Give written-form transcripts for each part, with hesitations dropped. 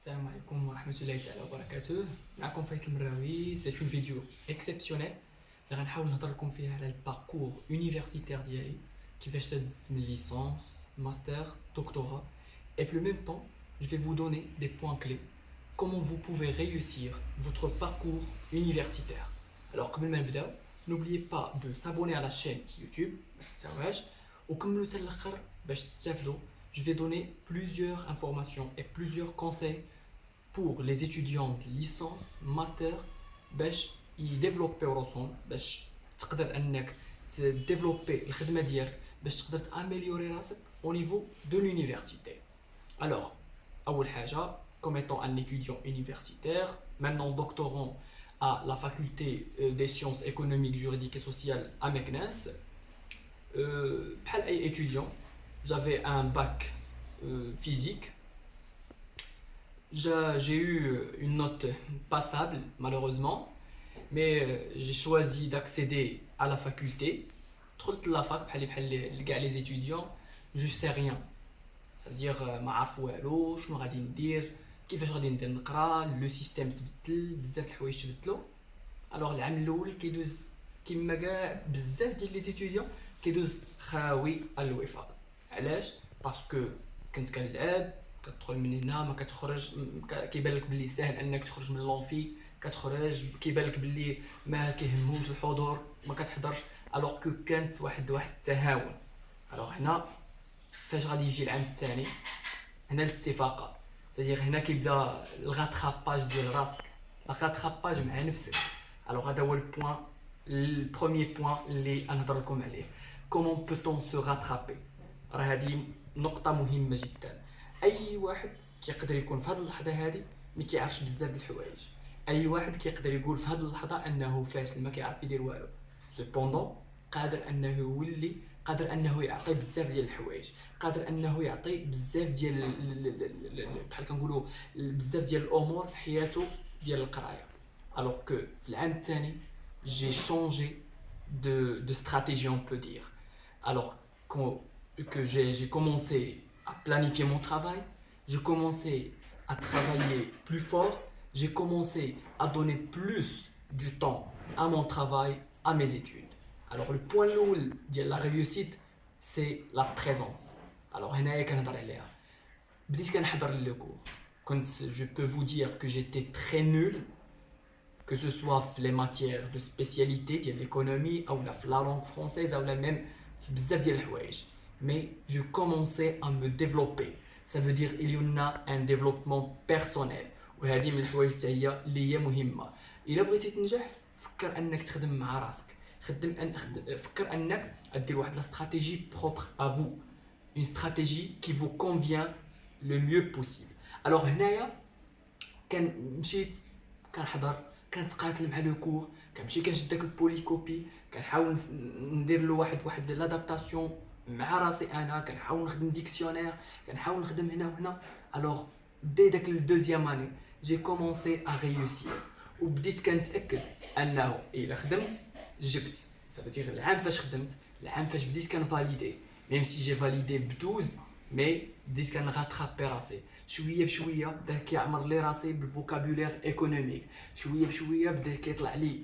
Salam alaikum wa rahmatullahi ta'ala wa barakatuh. معكم فايت المراوي. C'est une vidéo exceptionnelle اللي غنحاول نهضر لكم فيها على الباركور universitaire ديالي كيفاش تهزت من licence, master, doctorat. Et en même temps, je vais vous donner des points clés. Comment vous pouvez réussir votre parcours universitaire. Alors, قبل ما نبداو, n'oubliez pas de s'abonner à la chaîne YouTube, ما تنساوهاش. وكملوا حتى الاخر باش تستافدوا. Je vais donner plusieurs informations et plusieurs conseils pour les étudiants de licence, master, باش يديفلوبيو راسهم باش تقدر انك تديفلوبي الخدمه ديالك باش تقدر تاميليوري راسك au niveau de l'université. Alors, اول حاجه, comme étant un étudiant universitaire, maintenant doctorant à la faculté des sciences économiques, juridiques et sociales à Meknès, بحال اي étudiant, j'avais un bac physique. J'ai eu une note passable, malheureusement, mais j'ai choisi d'accéder à la faculté. دخلت la fac بحال كاع les étudiants, je sais rien. C'est-à-dire ما عارف والو شنو غادي ندير, كيفاش غادي نبدا نقرا, لو سيستيم تبدل, بزاف د الحوايج تبدلوا. الوغ العام الاول كيدوز كيما كاع بزاف ديال لي ستوديون كيدوز خاوي على الوفاض. علاش؟ باسكو كنت كنلعب, كتدخل من هنا ما كتخرج, كيبان لك بلي ساهل انك تخرج من لونفي, كتخرج كيبان لك بلي ما كيهموش الحضور, ما كتحضرش, الوغ كو كانت واحد التهاون. الوغ هنا فاش غادي يجي العام الثاني, هنا الاستفاقه, سادير هنا كيبدا الغاتراباج ديال راسك, الغاتراباج مع نفسك. الوغ هذا هو البوين, البروميي بوين اللي غنهضر لكم عليه. كومون بوتون سو غاترابي, راه هذه نقطه مهمه جدا. اي واحد كيقدر يكون في هذه اللحظه هذه ما كيعرفش بزاف د الحوايج, اي واحد كيقدر يقول في هذه اللحظه انه فاشل ما كيعرف يدير والو, سيبوندون قادر انه يولي, قادر انه يعطي بزاف ديال الحوايج, قادر انه يعطي بزاف ديال بحال كنقولوا بزاف ديال الامور في حياته ديال القرايه. الوغ كو في العام الثاني j'ai changé de stratégie, on peut dire. Alors que j'ai commencé à planifier mon travail, j'ai commencé à travailler plus fort, j'ai commencé à donner plus du temps à mon travail, à mes études. Alors le point الاول ديال la réussite, c'est la présence. Alors هنايا كنهضر عليها. بديت كنحضر لي كور, كنت je peux vous dire que j'étais très nul, que ce soit les matières de spécialité ديال l'économie ou la langue française ou même بزاف ديال الحوايج. Mais je commençais à me développer. Ça veut dire il y en a un développement personnel. وهذه من الحوايج حتى هي اللي هي مهمه. الا بغيتي تنجح, فكر انك تخدم مع راسك, فكر انك دير واحد لا استراتيجي propre à vous, une stratégie qui vous convient le mieux possible. alors هنايا مشيت كنحضر, كنتقاتل مع لو كور, كنمشي كنشد داك البوليكوبي, كنحاول ندير له واحد لادابتاسيون مع راسي انا, كنحاول نخدم ديكسيونير, كنحاول نخدم هنا وهنا. الوغ دي داك الدوزيام اني جي كومونسي ا ريوسير, وبديت كنتاكد انه الا خدمت جبت. صافي العام فاش خدمت, العام فاش بديت كنفاليدي, ميم سي جي فاليدي ب 12, مي بديت كنغاترابي راسي شويه بشويه. بدا كيعمر لي راسي بالفوكابولير ايكونوميك, شويه بشويه بدا كيطلع لي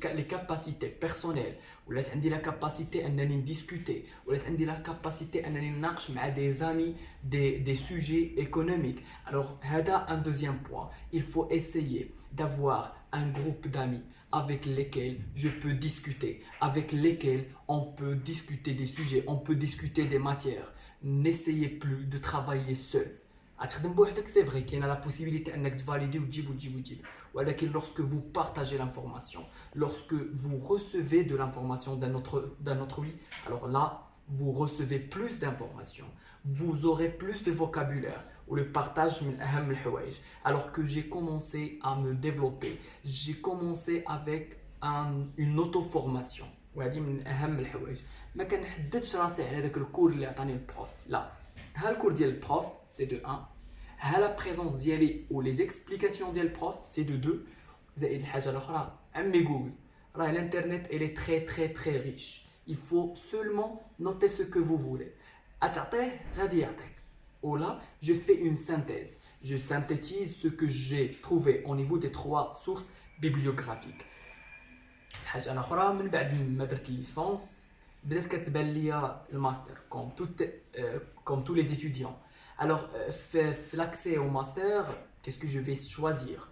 لي كاباسيتي بيرسونيل, ولات عندي لا كاباسيتي انني نديسكوتي, ولات عندي لا كاباسيتي انني نناقش مع دي زامي دي سوجي ايكونوميك. alors هذا un deuxième point, il faut essayer d'avoir un groupe d'amis avec lesquels je peux discuter, avec lesquels on peut discuter des sujets, on peut discuter des matières. N'essayez plus de travailler seul. غتخدم بوحدك, سي فري كاينه لا بوسيبيليتي انك تفاليدي وتجيب, ولكن lorsque vous partagez l'information, lorsque vous recevez de l'information d'un autre oui, alors là vous recevez plus d'informations, vous aurez plus de vocabulaire, ou le partage من اهم الحوايج. alors que j'ai commencé à me développer, j'ai commencé avec une auto-formation, وهذه من اهم الحوايج. ما كنحددش راسي على داك الكور اللي عطاني البروف, لا, ها الكور ديال البروف سي دو 1, ها لا بريزونس ديالي و لي زيكسبليكاسيون ديال البروف سي دو 2. زائد الحاجه الاخرى, عمي جوجل, راه الانترنت الي تري تري تري ريش, il faut seulement noter ce que vous voulez. اتعطيه غادي يعطيك, ou là, je fais une synthèse. Je synthétise ce que j'ai trouvé au niveau des 3 sources bibliographiques. حاجة أخرى من بعد ما درت الليسانس بدات كتبان ليا الماستر comme tous les étudiants. Alors l'accès au master, qu'est-ce que je vais choisir?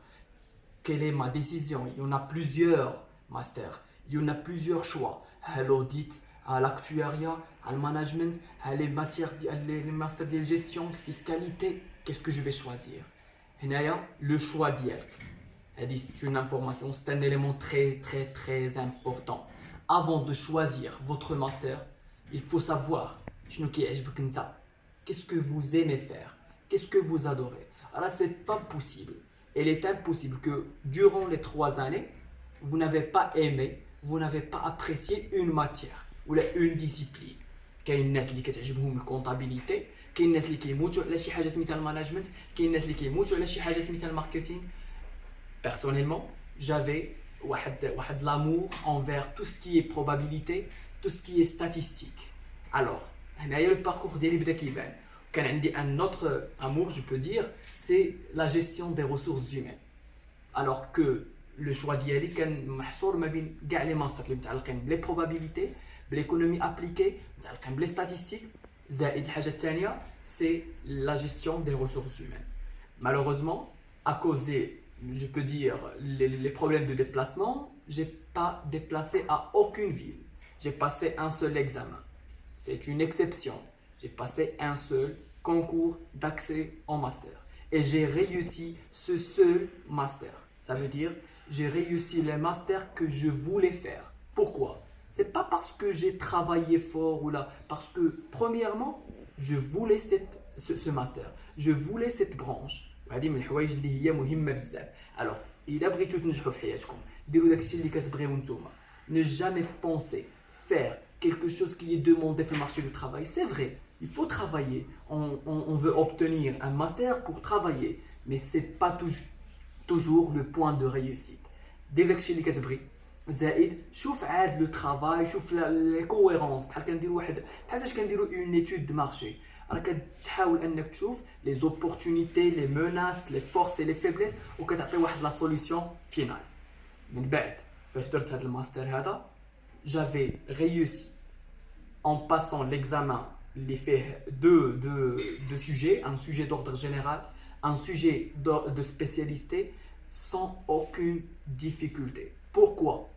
Quelle est ma décision? Il y en a plusieurs masters, il y en a plusieurs choix. À l'audit, à l'actuariat, à le management, à les masters de gestion, de fiscalité. Qu'est-ce que je vais choisir? Le choix d'hier. C'est une information, c'est un élément très très très important. Avant de choisir votre master, il faut savoir qu'est-ce que vous aimez faire, qu'est-ce que vous adorez. Alors c'est pas possible. Il est impossible que durant les 3 années, vous n'avez pas aimé, vous n'avez pas apprécié une matière ou une discipline. كاين الناس اللي كتعجبهم الكونطابيليتي، كاين الناس اللي كيموتوا على شي حاجه سميتها المانجمنت، كاين الناس اللي كيموتوا على شي حاجه سميتها الماركتينغ. Personnellement, j'avais l'amour envers tout ce qui est probabilité, tout ce qui est statistique. Alors, le parcours ديالي بدا كيبان. كان عندي un autre amour, je peux dire, c'est la gestion des ressources humaines. Alors que le choix ديالي كان محصور ما بين كاع لي ماستر اللي متعلقين بلي probabilité, بليكونومي ابليكي، متعلقين بلي statistique. زائد الحاجه الثانيه c'est la gestion des ressources humaines. Malheureusement, à cause des, je peux dire, les problèmes de déplacement, j'ai pas déplacé à aucune ville. J'ai passé un seul examen. C'est une exception. J'ai passé un seul concours d'accès en master. Et j'ai réussi ce seul master. Ça veut dire, j'ai réussi les masters que je voulais faire. Pourquoi? C'est pas parce que j'ai travaillé fort ou là, parce que premièrement, je voulais ce master. Je voulais cette branche. هذه من الحوايج اللي هي مهمه بزاف. Alors, الا بغيتو تنجحوا في حياتكم ديروا داكشي اللي كتبغيو نتوما. Ne jamais penser faire quelque chose qui est demandé sur le marché du travail. C'est vrai, il faut travailler. On veut obtenir un master pour travailler, mais c'est pas toujours le point de réussite. دير داكشي اللي كتبغي. زائد شوف عاد لو travail, شوف la cohérence. بحال كنديروا بحال فاش كنديروا une étude de marché. راك تحاول انك تشوف les opportunités, les menaces, les forces et les faiblesses وكتعطي واحد la solution finale. من بعد فاش درت هذا الماستر هذا j'avais réussi en passant l'examen اللي فيه deux sujets, un sujet d'ordre général, un sujet de spécialité sans aucune difficulté. Pourquoi?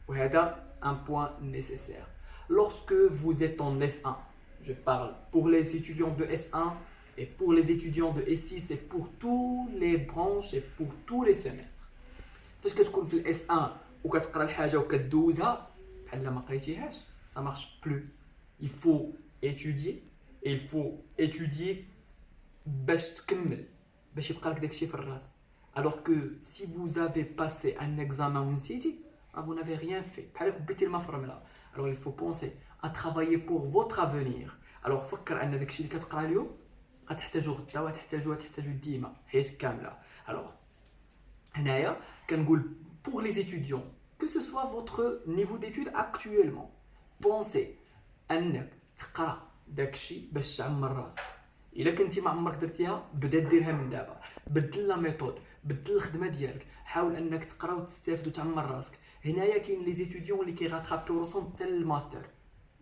وهذا un point nécessaire. Lorsque vous êtes en S1, je parle pour les étudiants de S1 et pour les étudiants de S6 et pour toutes les branches et pour tous les semestres. فاش كتكون في الاس 1 وكتقرا الحاجه وكدوزها بحال ما قريتيهاش ça marche plus. Il faut étudier et il faut étudier باش تكمل باش يبقى لك داكشي في الراس. Alors que si vous avez passé un examen ونسيتي vous n'avez rien fait. بحال كبيتي الماء في الرمله. Alors il faut penser à travailler pour votre avenir. Alors فكر ان داكشي اللي كتقرا اليوم غتحتاجو غدا وتحتاجو ديما حياتك كامله. Alors هنايا كنقول pour les étudiants que ce soit votre niveau d'études actuellement, pensez انك تقرا داكشي باش تعمر راسك. الا كنتي ما عمرك درتيها بدا ديرها من دابا. بدل لا ميثود، بدل الخدمه ديالك، حاول انك تقرا وتستافد وتعمر راسك. هنايا كاين لي زيتيديون اللي كيغاترابيو راسهم حتى للماستر،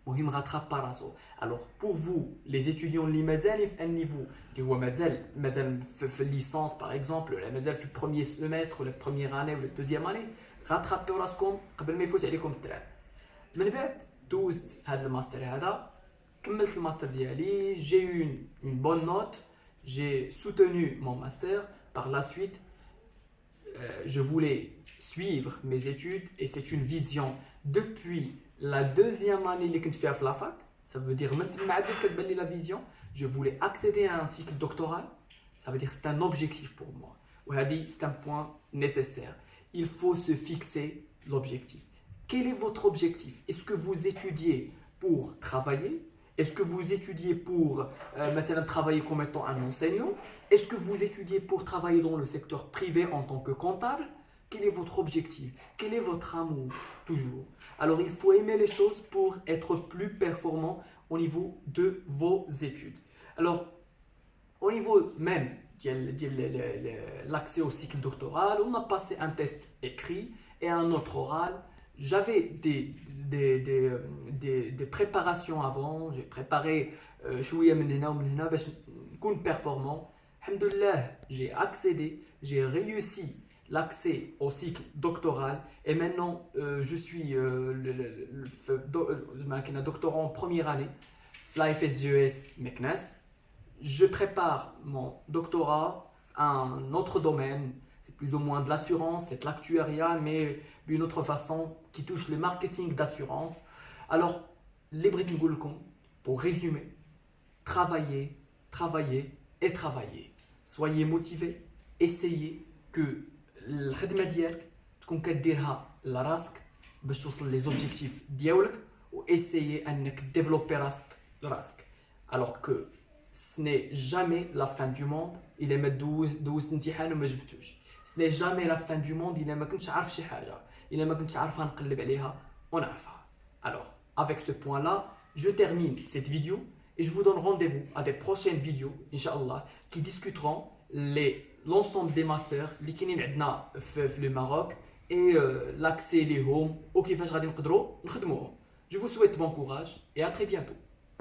مهم غاترابا راسو. الوغ بور فو لي زيتيديون اللي مازال في ان نيفو اللي هو مازال في الليسانس باغ اكزومبل، ولا مازال في البروميير سيمستر ولا البروميير اني ولا الدوزيام اني، غاترابيو راسكم قبل ما يفوت عليكم التران. من بعد دوزت هذا الماستر هذا، كملت الماستر ديالي، j'ai eu une bonne note, j'ai soutenu mon master. Par la suite, je voulais suivre mes études et c'est une vision depuis la deuxième année اللي كنت فيها في la fac. Ça veut dire من تما عاد باش كتبان لي la vision. Je voulais accéder à un cycle doctoral. Ça veut dire c'est un objectif pour moi. وهذه c'est un point nécessaire. Il faut se fixer l'objectif. Quel est votre objectif? Est-ce que vous étudiez pour travailler? Est-ce que vous étudiez pour maintenant travailler comme étant un enseignant? Est-ce que vous étudiez pour travailler dans le secteur privé en tant que comptable? Quel est votre objectif? Quel est votre amour? Toujours. Alors il faut aimer les choses pour être plus performant au niveau de vos études. Alors au niveau même de l'accès au cycle doctoral, on a passé un test écrit et un autre oral. J'avais des préparations avant, j'ai préparé شوية من هنا ومن هنا باش نكون performant. Alhamdoulilah, j'ai accédé, j'ai réussi l'accès au cycle doctoral et maintenant je suis doctorant en première année, FlyFSGS Meknes. Je prépare mon doctorat à un autre domaine, c'est plus ou moins de l'assurance, c'est de l'actuariat, mais d'une autre façon qui touche le marketing d'assurance. Alors, les Britnigulkom, pour résumer, travaillez, travaillez et travaillez. Soyez motivés, essayez que الخدمة ديالك تكون كديرها لراسك باش توصل les objectifs ديالك و essayez انك développer راسك. Alors que ce n'est jamais la fin du monde إلا ما دوزت امتحان وما جبتوش. Ce n'est jamais la fin du monde إلا ما كنتش عارف شي حاجة، إلا ما كنتش عارفها نقلب عليها ونعرفها. Alors, avec ce point-là, je termine cette vidéo et je vous donne rendez-vous à des prochaines vidéos, Inch'Allah, qui discuteront l'ensemble des masters اللي كاينين عندنا في le Maroc et l'accès ليهم وكيفاش غادي نقدروا نخدموهم. Je vous souhaite bon courage et à très bientôt.